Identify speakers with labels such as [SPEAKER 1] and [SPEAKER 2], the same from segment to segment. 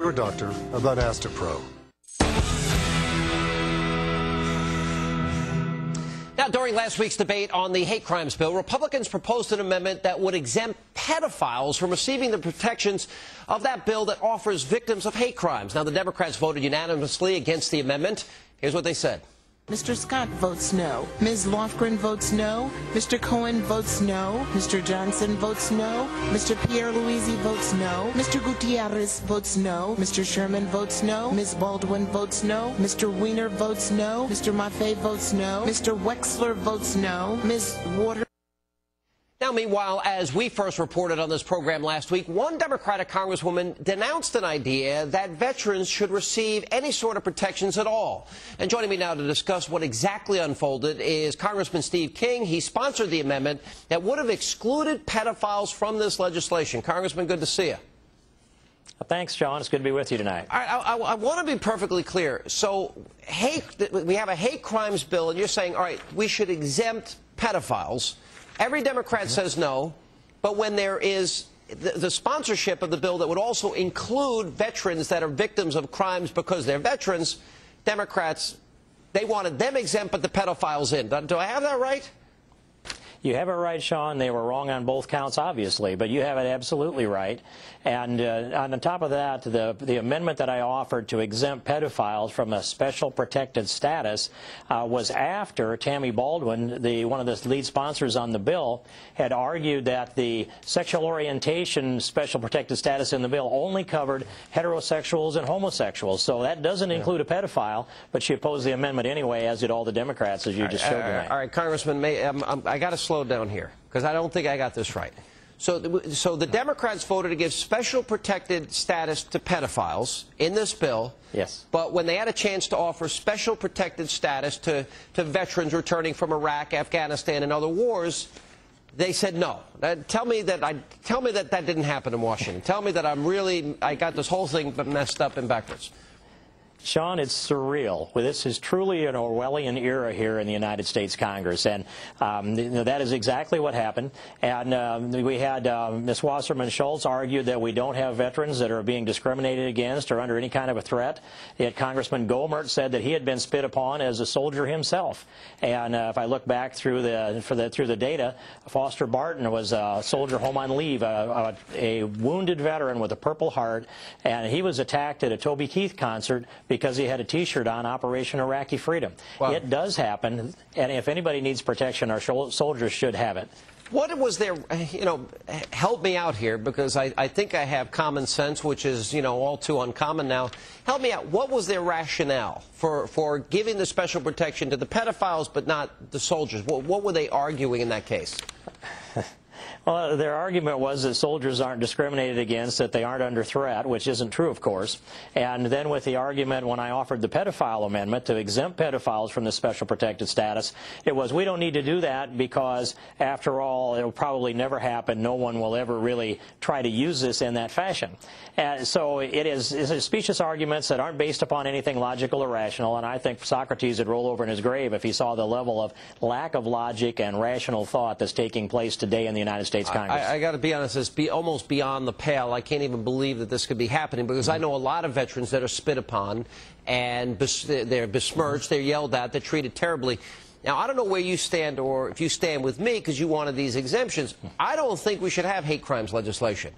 [SPEAKER 1] Your doctor about Astapro.
[SPEAKER 2] Now, during last week's debate on the hate crimes bill, Republicans proposed an amendment that would exempt pedophiles from receiving the protections of that bill that offers victims of hate crimes. Now, the Democrats voted unanimously against the amendment. Here's what they said.
[SPEAKER 3] Mr. Scott votes no. Ms. Lofgren votes no. Mr. Cohen votes no. Mr. Johnson votes no. Mr. Pierre-Louisi votes no. Mr. Gutierrez votes no. Mr. Sherman votes no. Ms. Baldwin votes no. Mr. Weiner votes no. Mr. Maffei votes no. Mr. Wexler votes no. Ms. Waters.
[SPEAKER 2] Now, meanwhile, as we first reported on this program last week, one Democratic congresswoman denounced an idea that veterans should receive any sort of protections at all. And joining me now to discuss what exactly unfolded is Congressman Steve King. He sponsored the amendment that would have excluded pedophiles from this legislation. Congressman, good to see you.
[SPEAKER 4] Thanks, Sean. It's good to be with you tonight.
[SPEAKER 2] All right, I want to be perfectly clear. So we have a hate crimes bill, and you're saying, all right, we should exempt pedophiles. Every Democrat says no, but when there is the sponsorship of the bill that would also include veterans that are victims of crimes because they're veterans, Democrats, they wanted them exempt, but the pedophiles in. Do I have that right?
[SPEAKER 4] You have it right, Sean. They were wrong on both counts, obviously, but you have it absolutely right. And on the top of that, the amendment that I offered to exempt pedophiles from a special protected status was after Tammy Baldwin, one of the lead sponsors on the bill, had argued that the sexual orientation special protected status in the bill only covered heterosexuals and homosexuals. So that doesn't include a pedophile, but she opposed the amendment anyway, as did all the Democrats, as you just showed tonight. All
[SPEAKER 2] right, Congressman, I got to slow down here, because I don't think I got this right. So the Democrats voted to give special protected status to pedophiles in this bill.
[SPEAKER 4] Yes.
[SPEAKER 2] But when they had a chance to offer special protected status to veterans returning from Iraq, Afghanistan, and other wars, they said no. Tell me that that didn't happen in Washington. Tell me that I got this whole thing messed up and backwards.
[SPEAKER 4] Sean, it's surreal. This is truly an Orwellian era here in the United States Congress, and that is exactly what happened. And we had Ms. Wasserman Schultz argued that we don't have veterans that are being discriminated against or under any kind of a threat. Yet Congressman Gohmert said that he had been spit upon as a soldier himself. And if I look back through the data, Foster Barton was a soldier home on leave, a wounded veteran with a Purple Heart, and he was attacked at a Toby Keith concert because he had a T-shirt on Operation Iraqi Freedom. Wow. It does happen, and if anybody needs protection, our soldiers should have it.
[SPEAKER 2] What was their, help me out here, because I think I have common sense, which is, all too uncommon now. Help me out. What was their rationale for giving the special protection to the pedophiles but not the soldiers? What were they arguing in that case?
[SPEAKER 4] Well, their argument was that soldiers aren't discriminated against, that they aren't under threat, which isn't true, of course. And then with the argument when I offered the pedophile amendment to exempt pedophiles from the special protected status, it was we don't need to do that because, after all, it will probably never happen. No one will ever really try to use this in that fashion. And so it's specious arguments that aren't based upon anything logical or rational, and I think Socrates would roll over in his grave if he saw the level of lack of logic and rational thought that's taking place today in the United States Congress.
[SPEAKER 2] I got to be honest, it's almost beyond the pale. I can't even believe that this could be happening, because I know a lot of veterans that are spit upon and they're besmirched, they're yelled at, they're treated terribly. Now, I don't know where you stand or if you stand with me because you wanted these exemptions. I don't think we should have hate crimes legislation.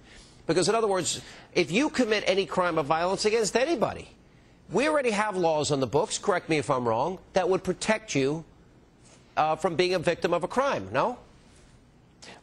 [SPEAKER 2] Because, in other words, if you commit any crime of violence against anybody, we already have laws on the books, correct me if I'm wrong, that would protect you from being a victim of a crime, no?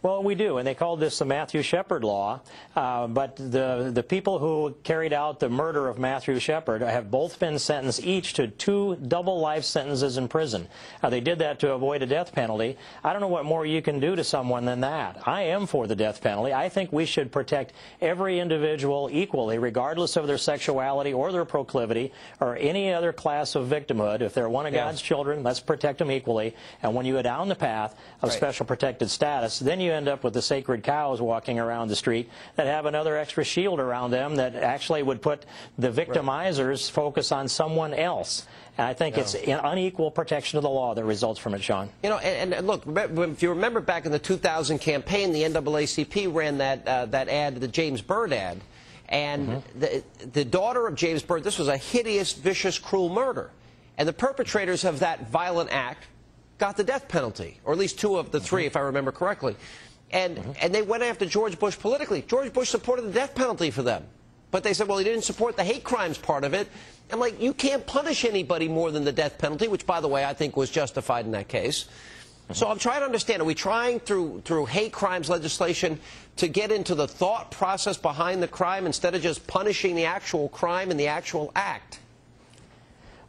[SPEAKER 4] Well, we do, and they called this the Matthew Shepard law. But the people who carried out the murder of Matthew Shepard have both been sentenced each to 2 double life sentences in prison. They did that to avoid a death penalty. I don't know what more you can do to someone than that. I am for the death penalty. I think we should protect every individual equally, regardless of their sexuality or their proclivity or any other class of victimhood. If they're one of God's children, let's protect them equally. And when you go down the path of special protected status, then you end up with the sacred cows walking around the street that have another extra shield around them that actually would put the victimizers focus on someone else. And I think it's an unequal protection of the law that results from it, Sean.
[SPEAKER 2] And look, if you remember back in the 2000 campaign, the NAACP ran that ad, the James Byrd ad. And the daughter of James Byrd, this was a hideous, vicious, cruel murder. And the perpetrators of that violent act got the death penalty, or at least 2 of the 3, if I remember correctly. And they went after George Bush politically. George Bush supported the death penalty for them. But they said, well, he didn't support the hate crimes part of it. I'm like, you can't punish anybody more than the death penalty, which, by the way, I think was justified in that case. So I'm trying to understand, are we trying through hate crimes legislation to get into the thought process behind the crime instead of just punishing the actual crime and the actual act?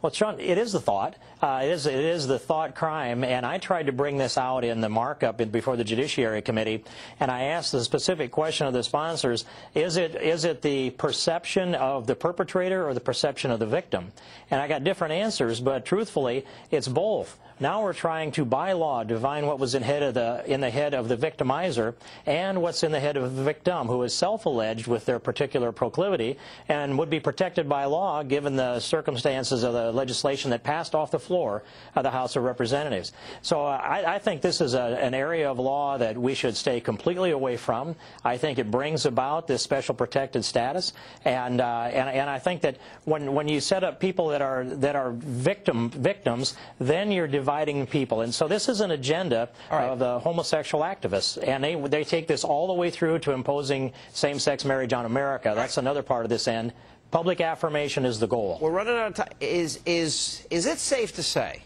[SPEAKER 4] Well, Sean, it is the thought. It is the thought crime, and I tried to bring this out in the markup before the Judiciary Committee, and I asked the specific question of the sponsors, is it the perception of the perpetrator or the perception of the victim? And I got different answers, but truthfully, it's both. Now we're trying to, by law, define what was in the head of the victimizer and what's in the head of the victim, who is self-alleged with their particular proclivity and would be protected by law given the circumstances of the legislation that passed off the floor of the House of Representatives. So I think this is an area of law that we should stay completely away from. I think it brings about this special protected status, and I think that when you set up people that are victims, then you're dividing people. And so this is an agenda of the homosexual activists, and they take this all the way through to imposing same-sex marriage on America. That's another part of this end. Public affirmation is the goal.
[SPEAKER 2] We're running out of time. Is it safe to say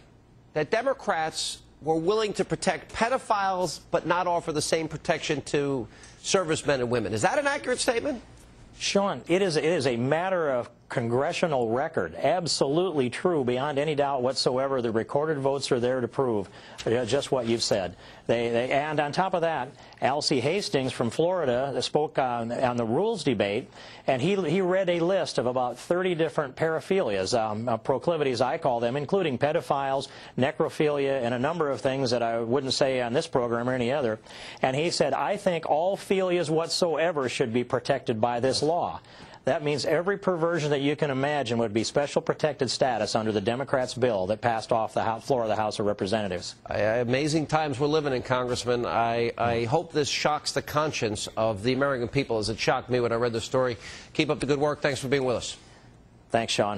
[SPEAKER 2] that Democrats were willing to protect pedophiles but not offer the same protection to servicemen and women? Is that an accurate statement?
[SPEAKER 4] Sean, it is a matter of congressional record. Absolutely true, beyond any doubt whatsoever. The recorded votes are there to prove just what you've said. And on top of that, Alcee Hastings from Florida spoke on the rules debate, and he read a list of about 30 different paraphilias, proclivities I call them, including pedophiles, necrophilia, and a number of things that I wouldn't say on this program or any other. And he said, I think all philias whatsoever should be protected by this law. That means every perversion that you can imagine would be special protected status under the Democrats' bill that passed off the floor of the House of Representatives.
[SPEAKER 2] Amazing times we're living in, Congressman. I hope this shocks the conscience of the American people as it shocked me when I read the story. Keep up the good work. Thanks for being with us.
[SPEAKER 4] Thanks, Sean.